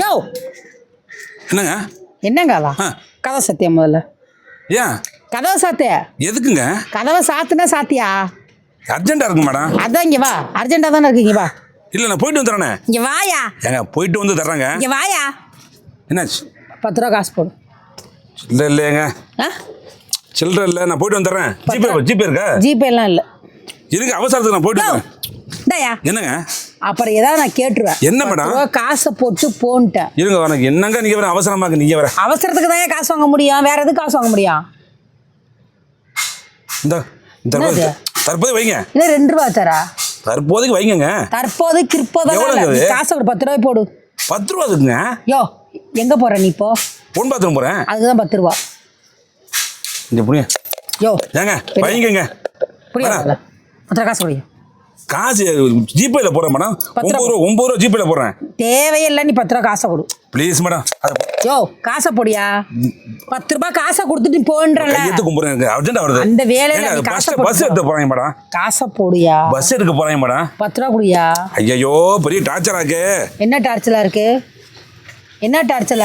யோ என்னங்க என்னங்க அவா கதவை சத்தியா முதல்ல ஏன் கதவை சாத்திய எதுக்குங்க கதவை சாத்துனா சாத்தியா அர்ஜென்ட்டா இருக்கு மேடம் அதான் இங்க வா அர்ஜென்ட்டா தானே இருக்கு இங்க வா இல்லை நான் போயிட்டு வந்துடுறேனே இங்க வாயா ஏங்க போயிட்டு வந்து தர்றாங்க இங்க வாயா என்னாச்சு 10 ரூபா காசு போடு இல்லை இல்லைங்க சில்லற இல்லை நான் போயிட்டு வந்துடுறேன் ஜிபே இருக்கா ஜிபே எல்லாம் இல்லை இருக்கு அவசரத்துக்கு நான் போயிட்டு வரேன் இந்தாயா என்னங்க அப்புறம் ஏதாவது நான் கேட்டுருவேன் என்ன மேடம் காசை போட்டு போன்ட்டேன் இருங்க எனக்கு என்னங்க நீங்கள் வர அவசரமாக்கு நீங்கள் வர அவசரத்துக்கு தான் காசு வாங்க முடியும் வேற எதுக்கு காசு வாங்க முடியும் இந்த தற்போது வைங்க இன்னும் 2 ரூபா தரா தற்போதைக்கு வைங்க தற்போது காசை ஒரு 10 ரூபாய் போடு 10 ரூபா இருக்குங்க யோ எங்க போற நீ இப்போ பொன் பாத்ரூம் போறேன் அதுக்குதான் 10 ரூபா இங்க புரியுங்க யோ ஏங்க வைங்க புரியுது 10 காசு போடு காசு ஜிபேல போறேன் மேடம் 9 ரூபா ஜிபேல போடுறேன் தேவையில்லை நீ 10 ரூபா காசை கொடு ப்ளீஸ் மேடம் யோ காசை போடியா 10 ரூபாய் காசை கொடுத்துட்டு போன்றல கையெழுத்து கும்புறேன் அர்ஜென்ட்டா வருது அந்த வேலையில நீ காசை பஸ் எடுத்து போறாங்க மேடம் காசை போடியா பஸ் எடுக்க போறாங்க மேடம் 10 ரூபா குடியா ஐயோ பெரிய டார்ச்சரா இருக்கு என்ன டார்ச்சரா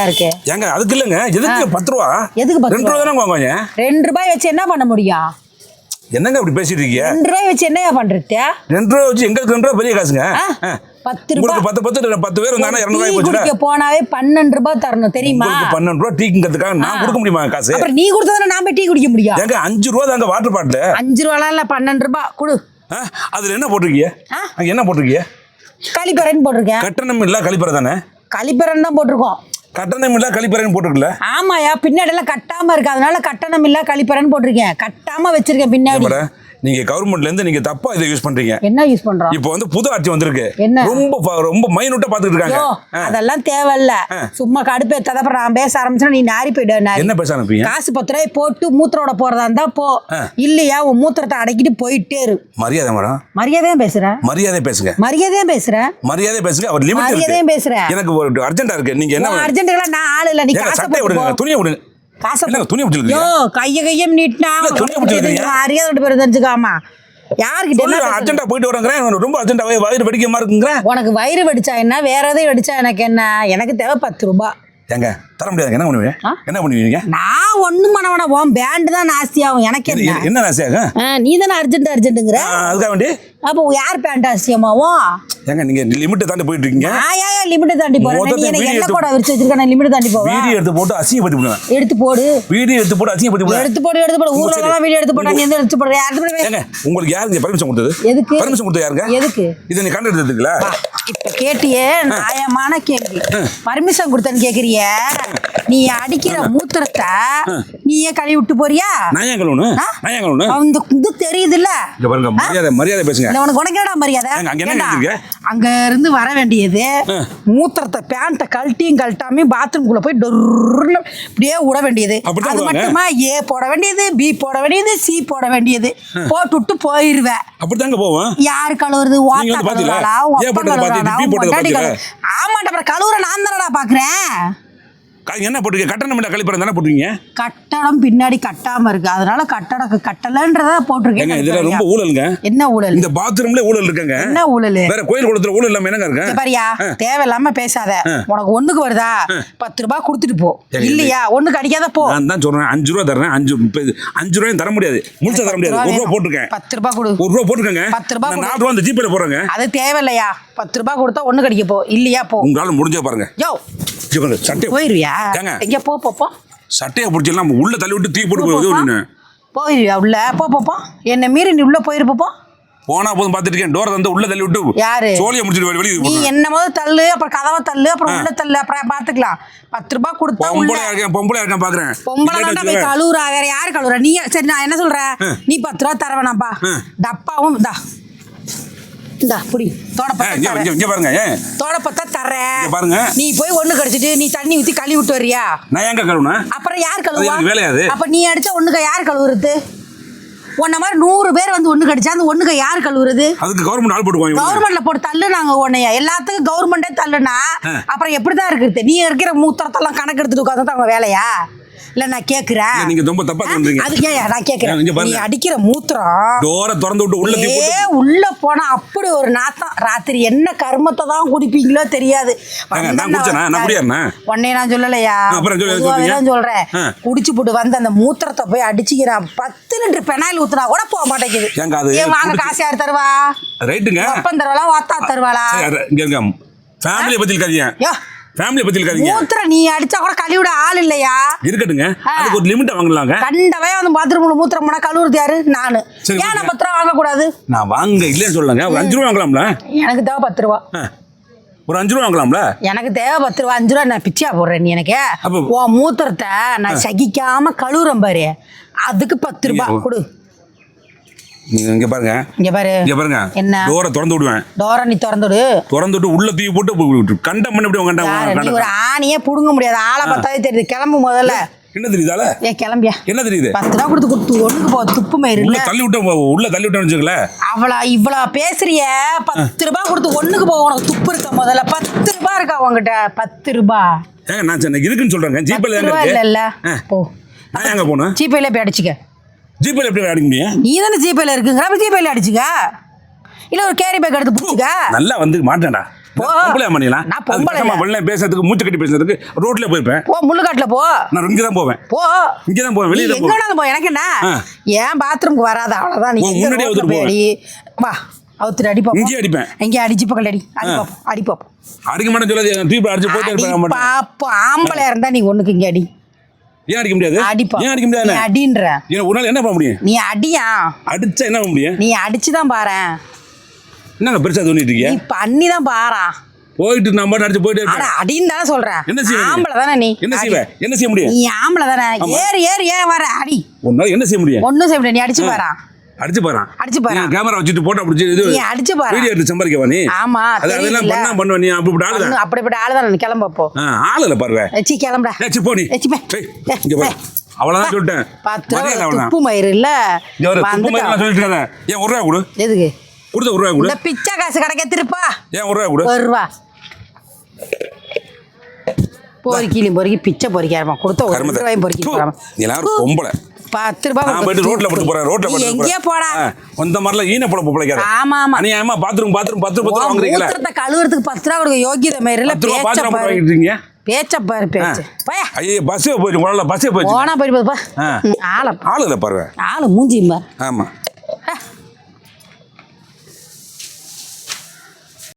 இருக்கு ஏங்க அதுக்கு இல்லைங்க எதுக்கு 10 ரூபா எதுக்கு 10 2 ரூபா தானே வாங்குவாங்க 2 ரூபாய் வச்சு என்ன பண்ண முடியும் என்னங்க இப்படி பேசிட்டு இருக்கீங்க 2 ரூபாய் வச்சு என்னையா பண்றது 2 ரூபா வச்சு எங்களுக்கு 2 ரூபா பெரிய காசுங்க 10 ரூபாய் 10 பேர் வந்தாங்கன்னா 200 ரூபாய் போச்சுல குடிக்க போனாவே 12 ரூபாய் தரணும் தெரியுமா 12 ரூபாய் டீக்குங்கிறதுக்காக நான் கொடுக்க முடியுமா காசு அப்புறம் நீ கொடுத்தா நான் போய் டீ குடிக்க முடியும் ஏங்க 5 ரூபா தாங்க வாட்டர் பாட்டில் 5 ரூபாலாம் இல்ல 12 ரூபாய் கொடு அதுல என்ன போட்டிருக்கீங்க என்ன போட்டிருக்கீங்க கழிப்பறைன்னு போட்டிருக்கேன் கட்டணம் இல்ல கழிப்பறை தானே கழிப்பறைன்னு தான் போட்டிருக்கோம் கட்டணம் இல்ல கழிப்பறைன்னு போட்டிருக்கல ஆமாயா பின்னாடி எல்லாம் கட்டாம இருக்கு அதனால கட்டணம் இல்ல கழிப்பறைன்னு போட்டிருக்கேன் கட்டாம வச்சிருக்கேன் பின்னாடி நீங்க கவர்மெண்ட்ல இருந்து நீங்க தப்பா இதை யூஸ் பண்றீங்க என்ன யூஸ் பண்றோம் இப்போ வந்து புது ஆட்சி வந்திருக்கு என்ன ரொம்ப மைனூட்டா பாத்துட்டு இருக்காங்க அதெல்லாம் தேவையில்ல சும்மா கடுப்பேத்தாத அப்புறம் நான் பேச ஆரம்பிச்சா நீ நாரி போயிடு என்ன பேச ஆரம்பிப்பீங்க காசு 10 ரூபாய் போட்டு மூத்திரோட போறதா இருந்தா போ இல்லையா உன் மூத்திரத்தை அடக்கிட்டு போயிட்டே இரு மரியாதை மேடம் மரியாதையா பேசுறேன் மரியாதை பேசுங்க அவர் லிமிட் மரியாதையா பேசுறேன் எனக்கு ஒரு அர்ஜென்ட்டா இருக்கு நீங்க என்ன அர்ஜென்ட்ல நான் ஆளு இல்ல நீ காசை சட்டை விடுங்க துணியை விடுங்க காசை துணி விட்டுருக்கீங்க யோ கையம் நீட்னா அறியாத ரெண்டு பேரும் தெரிஞ்சுக்காமா யாருக்கு அர்ஜென்ட்டா போயிட்டு வரேன் ரொம்ப அர்ஜென்ட்டாவே வயிறு வெடிக்கமா இருக்குங்க உனக்கு வயிறு வெடிச்சா என்ன வேற எதையும் வெடிச்சா எனக்கு என்ன எனக்கு தேவை 10 ரூபாய் ஏங்க தர முடியாது என்ன பண்ணுவீங்க நான் ஒண்ணும் பண்ண வேணாம் உன் பேண்ட் தான் நாஸ்தி ஆகும் எனக்கு என்ன நாஸ்தி ஆகும் நீ தானே அர்ஜென்ட்டுங்கிற அதுக்காக வேண்டி அப்போ யார் பேண்ட் ஆஸ்தியமாவும் ஏங்க நீங்க லிமிட் தாண்டி போயிட்டு இருக்கீங்க நான் லிமிட் தாண்டி போறேன் நீ எனக்கு என்ன கூட விரிச்சு வச்சிருக்க நான் லிமிட் தாண்டி போவேன் வீடியோ எடுத்து போட்டு அசிங்கப்படுத்தி விடுவேன் எடுத்து போடு வீடியோ எடுத்து போட்டு அசிங்கப்படுத்தி விடுவேன் எடுத்து போடு ஊர்ல எல்லாம் வீடியோ எடுத்து போட்டா நீ எந்த எடுத்து போடுற ஏங்க உங்களுக்கு யாருங்க பெர்மிஷன் கொடுத்தது எதுக்கு பெர்மிஷன் கொடுத்தது யாருங்க எதுக்கு இத நீ கண்டு எடுத்துட்டீங்களா இப்ப கேட்டியே நியாயமான கேள்வி பர்மிஷன் கொடுத்தேன்னு கேக்குறிய நீ அடிக்கிற மூத்திரத்தை நீயே கழுவி விட்டு போறியா நான் ஏன் கழுவணும் அந்த இது தெரியுது இல்ல இங்க பாருங்க மரியாதை பேசுங்க உனக்கு என்னடா மரியாதை அங்க இருந்து வர வேண்டியது மூத்திரத்தை பேண்ட்டை கழட்டாம பாத்ரூம்குள்ள போய் டொர்னு இப்படியே விட வேண்டியது அது மட்டுமா ஏ போட வேண்டியது பி போட வேண்டியது சி போட வேண்டியது போட்டு விட்டு போயிருவேன் அப்படித்தாங்க போவோம் யாரு கழுவுறது ஓட்டா கழுவுறாளா ஆமாட்ட அப்புறம் கழுவுற நான் தானடா பாக்குறேன் என்ன போட்டுருக்கீங்க கட்டணம் இல்ல கழிப்பறை தானே போட்டுருக்கீங்க கட்டடம் பின்னாடி கட்டாம இருக்கு அதனால கட்டலன்றத போட்டிருக்கேன் இதுல ரொம்ப ஊழலுங்க என்ன ஊழல் இந்த பாத்ரூம்ல ஊழல் இருக்குங்க என்ன ஊழல் வேற கோயில் குளத்துல ஊழல் இல்லாம என்னங்க இருக்கு பாரியா தேவையில்லாம பேசாத உனக்கு ஒண்ணுக்கு வருதா 10 ரூபாய் கொடுத்துட்டு போ இல்லையா ஒண்ணுக்கு அடிக்காத போ நான் தான் சொல்றேன் 5 ரூபாய் தரேன் 5 ரூபாய் தர முடியாது முழுசா தர முடியாது 1 ரூபாய் போட்டுருக்கேன் 10 ரூபாய் கொடு 1 ரூபாய் போட்டுருக்கேங்க 10 ரூபாய் 4 ரூபாய் அந்த ஜிபேல போறேங்க அது தேவையில்லையா 10 ரூபாய் கொடுத்தா ஒண்ணு கடிக்க போ இல்லையா போ உங்களால முடிஞ்சா பாருங்க யோ சட்டை போயிருவியா எங்க போ சட்டையை பிடிச்சலாம் உள்ள தள்ளி விட்டு தீ போட்டு போயிருவியா உள்ள போ என்ன மீறி நீ உள்ள போயிருப்போ போனா போதும் பாத்துட்டு இருக்கேன் டோர் வந்து உள்ள தள்ளி விட்டு யாரு சோழியை முடிச்சிட்டு வெளியே நீ என்ன முதல்ல தள்ளு அப்புறம் கதவை தள்ளு அப்புறம் உள்ள தள்ளு அப்புறம் பாத்துக்கலாம் 10 ரூபாய் கொடுத்தா பொம்பளை இருக்கேன் பாக்குறேன் பொம்பளை போய் கழுவுறா வேற யாரு கழுவுறா நீ சரி நான் என்ன சொல்றேன் நீ 10 ரூபாய் தர வேணாம்பா டப்பாவும் இந்தா புடி பாருங்க தோடப்பத்தா தர்றேன் பாருங்க நீ போய் ஒண்ணு கடிச்சிட்டு நீ தண்ணி ஊத்தி கழுவி விட்டு வரியா நான் எங்க கழுவுனா அப்புறம் யார் கழுவா அப்ப நீ அடிச்சா ஒண்ணுக்கு யார் கழுவுறது உன்ன மாதிரி 100 பேர் வந்து ஒண்ணு கடிச்சா அந்த ஒண்ணுக்கு யார் கழுவுறது அதுக்கு கவர்மெண்ட் ஆள் போடுவாங்க கவர்மெண்ட்ல போட்டு தள்ளு நாங்க உன்னைய எல்லாத்துக்கும் கவர்மெண்டே தள்ளுனா அப்புறம் எப்படிதான் இருக்குது நீ இருக்கிற மூத்திரத்தெல்லாம் கணக்கு எடுத்துட்டு உட்காந்து அவங்க வேலையா இல்ல நான் கேக்குறேன். நீங்க ரொம்ப தப்பா சொல்றீங்க. அதுக்கு ஏன் நான் கேக்குறேன். இங்க பாருங்க. நீ அடிக்கிற மூத்திரம் டோரை திறந்து விட்டு உள்ள தூக்கி போட்டு உள்ள போனா அப்படி ஒரு நாத்தம். ராத்திரி என்ன கர்மத்தை தான் குடிப்பீங்களோ தெரியாது. நான் குடிச்சேனா? நான் குடியாருனா? உன்னை நான் சொல்லலையா, பொதுவாகதான் சொல்றேன். குடிச்சு போட்டு வந்து அந்த மூத்திரத்தை போய் அடிச்சுக்கிறான். 10 லிட்டர் பெனாயில் ஊத்துனா கூட போக மாட்டேங்குது. ஏன் வாங்க காசு யார் தருவா? ரைட்டுங்க. அப்பன் தருவாளா வாத்தா தருவாளா? ஃபேமிலியை பத்தி இருக்காதீங்க. ஃபேமிலியை பத்தி இருக்காதீங்க. மூத்திரம் நீ அடிச்சா கூட கழுவிட ஆள் இல்லையா? இருக்கட்டுங்க. அதுக்கு ஒரு லிமிட் வாங்கலாங்க. கண்டவே வந்து பாத்ரூம்ல மூத்திரம் போனா கழுவுறது யாரு? நானு. ஏன் நான் 10 ரூபா வாங்க கூடாது? நான் வாங்க இல்லைன்னு சொல்லுங்க. ஒரு 5 ரூபா வாங்கலாம்ல? எனக்கு தேவை 10 ரூபா. ஒரு 5 ரூபா வாங்கலாம்ல? எனக்கு தேவை 10 ரூபா. 5 ரூபா நான் பிச்சா போடுறேன். நீ எனக்கு உன் மூத்திரத்தை நான் சகிக்காம கழுவுறேன் பாரு, அதுக்கு 10 ரூபா கொடு. இங்க பாருங்க, இங்க பாருங்க. என்ன டோரை திறந்து விடுவேன். டோரை நீ திறந்துடு. திறந்துட்டு உள்ள தூக்கி போட்டு கண்டம் பண்ணி நீ ஒரு ஆணியே புடுங்க முடியாது. ஆளை பார்த்தாலே தெரியுது. கிளம்பு முதல்ல. என்ன தெரியுதால? ஏன் கிளம்பியா? என்ன தெரியுது? 10 ரூபா கொடுத்து ஒண்ணுக்கு போ. துப்பு மயிறு உள்ள தள்ளி விட்டேன்னு வச்சுக்கல. இவ்வளோ பேசுறிய. 10 ரூபா கொடுத்து ஒண்ணுக்கு போ. உனக்கு துப்பு இருக்க முதல்ல. 10 ரூபா இருக்கா உங்ககிட்ட? 10 ரூபா ஏங்க நான் இருக்குன்னு சொல்றேங்க. ஜிபேல இல்ல போ. நான் எங்க போனேன்? ஜிபேல போய் அடிச்சுக்க. ஜிபேல எப்படி அடிக்க முடியும்? நீ தானே ஜிபேல இருக்குங்க. அப்ப ஜிபேல அடிச்சுக்க. இல்ல ஒரு கேரி பேக் எடுத்து புடிச்சுக்க. நல்லா வந்து மாட்டேன்டா. பொம்பளை பண்ணிடலாம். நான் பொம்பளை வெள்ளை பேசுறதுக்கு மூச்சு கட்டி பேசுறதுக்கு ரோட்ல போயிருப்பேன். போ முள்ளுக்காட்டுல போ. நான் இங்க தான் போவேன். போ இங்க தான் போவேன். வெளியில போ. எங்கடா போ. எனக்கு என்ன? ஏன் பாத்ரூம்க்கு வராத அவ்வளவுதான். நீ முன்னாடியே வந்து போடி. வா அவுத்துட்டு அடி பாப்போம். இங்கே அடிப்பேன். இங்கே அடிச்சு பக்கல் அடி. அடி பாப்போம். அடிக்க மாட்டேன்னு சொல்லாதீங்க. தூக்கி அடிச்சு போயிட்டே இருப்பேன். பாப்போம். ஆம்பளை இருந்தா நீ ஒண்ணுக்கு இங்க அடி. ஏன் அடிக்க முடியாது? அடிப்பா. ஏன் அடிக்க முடியாது? நீ அடின்ற. ஒரு நாள் என்ன பண்ண முடியும்? நீ அடியா. அடிச்சா என்ன பண்ண முடியும்? நீ அடிச்சுதான் பாறேன். என்னங்க பெருசா தோணிட்டு இருக்கீங்க? நீ பண்ணி தான் பாறா. போயிட்டு நம்ம அடிச்சு போயிட்டே இருப்பேன். அடின்னு தானே சொல்றேன். என்ன செய்ய? ஆம்பளை தானே நீ. என்ன செய்வ? என்ன செய்ய முடியும்? நீ ஆம்பளை தானே. ஏறு ஏன் வர அடி. ஒரு நாள் என்ன செய்ய முடியும்? ஒண்ணும் செய்ய முடியாது. நீ அடிச்சு பாறா. அடிச்சு பாறா. கேமரா வச்சுட்டு போட்டோ பிடிச்சி நீ அடிச்சு பாறா. வீடியோ எடுத்து சம்பாதிக்கவா நீ? ஆமா அதெல்லாம் பண்ணா பண்ணுவ நீ. அப்படிப்பட்ட ஆளு தான். கிளம்ப போ. ஆளுல பாருங்க. எச்சி கிளம்புடா. எச்சி போ நீ. எச்சி போ. இங்க போ. அவ்வளவுதான் சொல்லிட்டேன். 10 ரூபா துப்பு மயிறு இல்ல. துப்பு மயிறு சொல்லிட்டு இருக்காத. ஏன் 1 ரூபா கொடு. எதுக்கு? கொடுத்த 1 ரூபா கொடு. இந்த பிச்சை காசு கடைக்கு திருப்பா. ஏன் 1 ரூபா கொடு. 1 ரூபா பொறுக்கி பிச்சை பொறிக்காம கொடுத்த 1 ரூபாயும் பொறுக்கி போறாம. எல்லாரும் பொம்பளை. 10 ரூபாய் நான் போயிட்டு ரோட்ல போட்டு போறேன். ரோட்ல போட்டு எங்கேயே போடா. அந்த மாதிரிலாம் ஈன போட பொம்பளைக்கார. ஆமா அநியாயமா பாத்ரூம் 10 ரூபா வாங்குறீங்களா? மூத்திரத்தை கழுவுறதுக்கு 10 ரூபா கொடுக்க யோகியதை மாதிரி இல்ல. 10 ரூபா பாத்ரூம் வாங்கிட்டு இருக்கீங்க. பேச்ச பாரு பேச்சு. போயா. ஐயே பஸ்ஸே போயிடு. பஸ்ஸே போயிடு. போனா போயிடு பா. ஆளுல பாரு. ஆளு மூஞ்சியும் பாரு. ஆமா.